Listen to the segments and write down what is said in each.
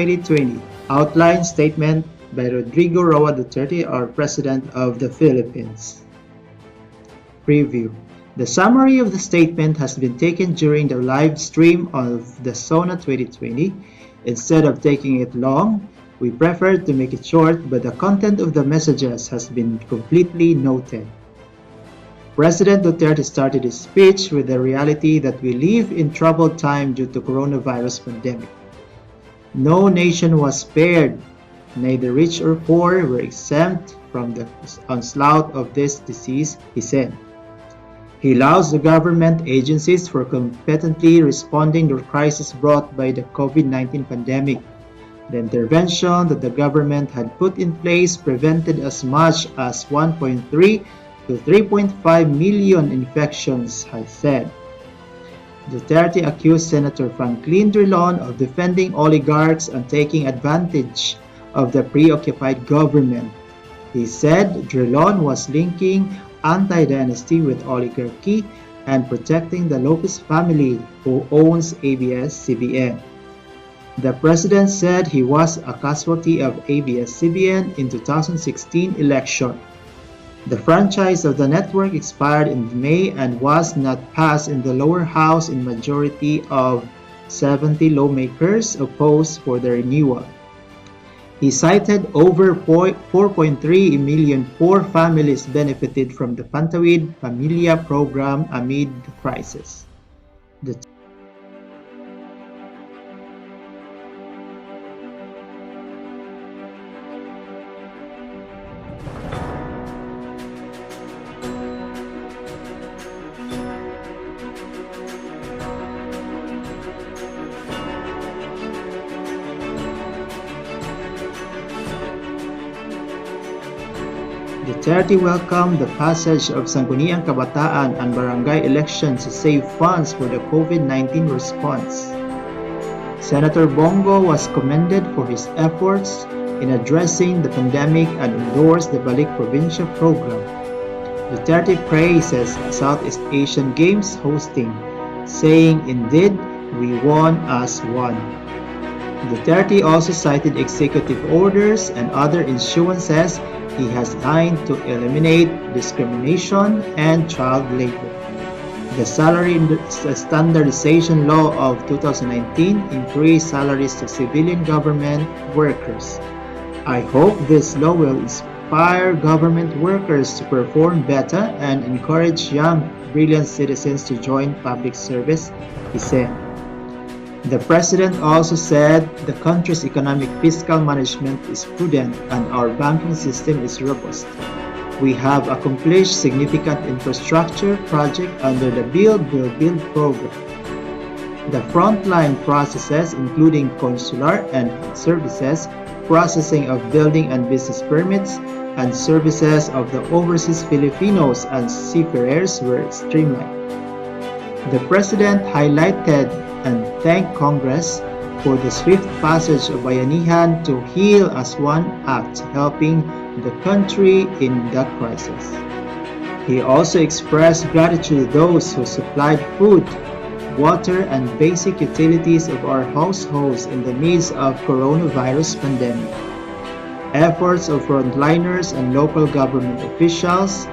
2020 outline statement by Rodrigo Duterte, our President of the Philippines. Preview. The summary of the statement has been taken during the live stream of the Sona 2020. Instead of taking it long, we preferred to make it short, but the content of the messages has been completely noted. President Duterte started his speech with the reality that we live in troubled time due to coronavirus pandemic. No nation was spared, neither rich or poor were exempt from the onslaught of this disease, he said. He lauds the government agencies for competently responding to the crisis brought by the COVID-19 pandemic. The intervention that the government had put in place prevented as much as 1.3 to 3.5 million infections, he said. Duterte accused Senator Franklin Drilon of defending oligarchs and taking advantage of the preoccupied government. He said Drilon was linking anti-dynasty with oligarchy and protecting the Lopez family who owns ABS-CBN. The president said he was a casualty of ABS-CBN in 2016 election. The franchise of the network expired in May and was not passed in the lower house in majority of 70 lawmakers opposed for the renewal. He cited over 4.3 million poor families benefited from the Pantawid Pamilya program amid the crisis. Duterte welcomed the passage of Sangguniang Kabataan and barangay elections to save funds for the COVID-19 response. Senator Bongo was commended for his efforts in addressing the pandemic and endorsed the Balik Provincia program. Duterte praises Southeast Asian Games hosting, saying, "Indeed, we won as one." Duterte also cited executive orders and other issuances he has signed to eliminate discrimination and child labor. The Salary Standardization Law of 2019 increased salaries to civilian government workers. I hope this law will inspire government workers to perform better and encourage young, brilliant citizens to join public service, he said. The president also said the country's economic fiscal management is prudent and our banking system is robust. We have accomplished significant infrastructure projects under the Build program. The frontline processes, including consular and services, processing of building and business permits, and services of the overseas Filipinos and seafarers were streamlined. The president highlighted and thanked Congress for the swift passage of Bayanihan to Heal as One Act, helping the country in that crisis. He also expressed gratitude to those who supplied food, water, and basic utilities of our households in the midst of coronavirus pandemic. Efforts of frontliners and local government officials.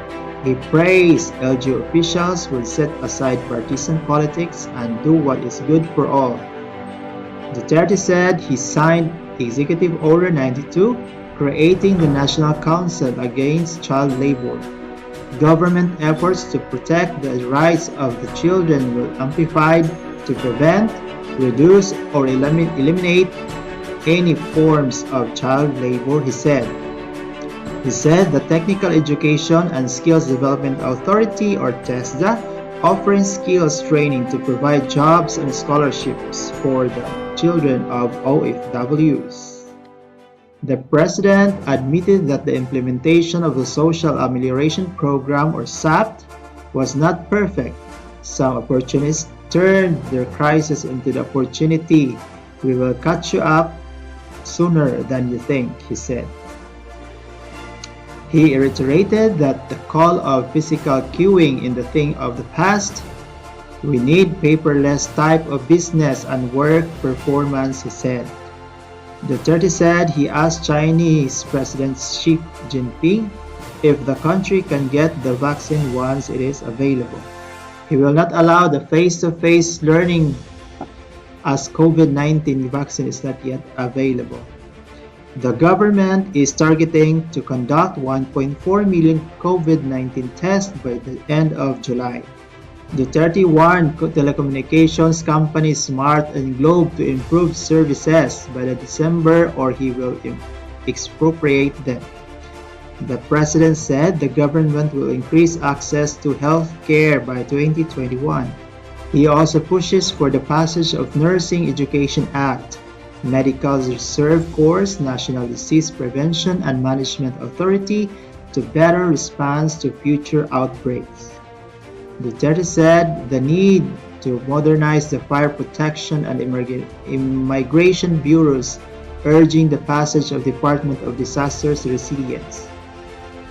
He praised LGU officials will set aside partisan politics and do what is good for all. Duterte said he signed Executive Order 92, creating the National Council Against Child Labor. Government efforts to protect the rights of the children will amplified to prevent, reduce, or eliminate any forms of child labor, he said. He said the Technical Education and Skills Development Authority, or TESDA, offering skills training to provide jobs and scholarships for the children of OFWs. The president admitted that the implementation of the Social Amelioration Program, or SAP, was not perfect. Some opportunists turned their crisis into the opportunity. We will catch you up sooner than you think, he said. He reiterated that the call of physical queuing is the thing of the past. We need paperless type of business and work performance, he said. Duterte said he asked Chinese President Xi Jinping if the country can get the vaccine once it is available. He will not allow the face-to-face learning as COVID-19 vaccine is not yet available. The government is targeting to conduct 1.4 million COVID-19 tests by the end of July. Duterte warned telecommunications companies Smart and Globe to improve services by the December or he will expropriate them. The president said the government will increase access to health care by 2021. He also pushes for the passage of Nursing Education Act, Medical Reserve Corps, National Disease Prevention and Management Authority to better respond to future outbreaks. Duterte said the need to modernize the fire protection and immigration bureaus, urging the passage of Department of Disasters Resilience.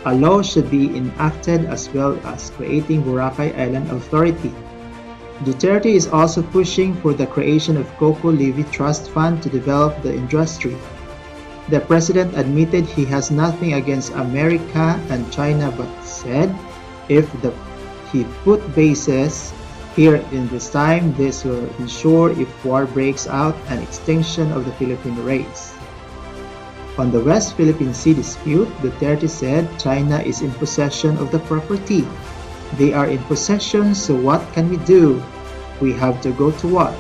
A law should be enacted as well as creating Boracay Island Authority. Duterte is also pushing for the creation of Coco Levy Trust Fund to develop the industry. The president admitted he has nothing against America and China but said if he put bases here in this time, this will ensure if war breaks out an extinction of the Philippine race. On the West Philippine Sea dispute, Duterte said China is in possession of the property. They are in possession, so what can we do? We have to go to war,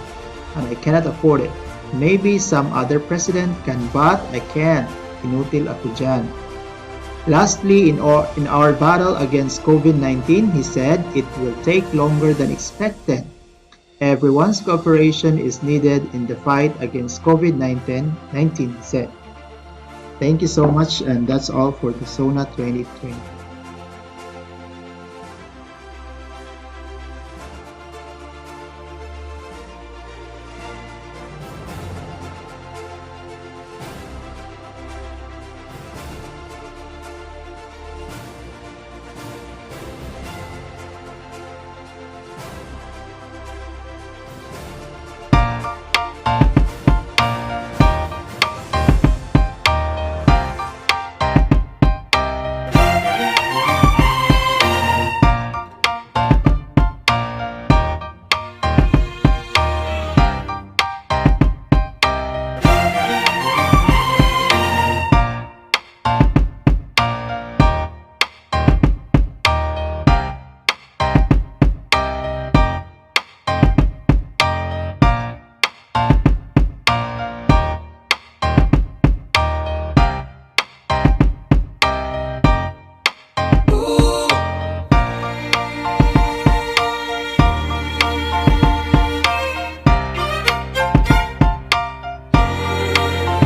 and I cannot afford it. Maybe some other president can, but I can't. Inutil ako dyan. Lastly, in our battle against COVID-19, he said it will take longer than expected. Everyone's cooperation is needed in the fight against COVID-19, said. Thank you so much, and that's all for the Sona 2020.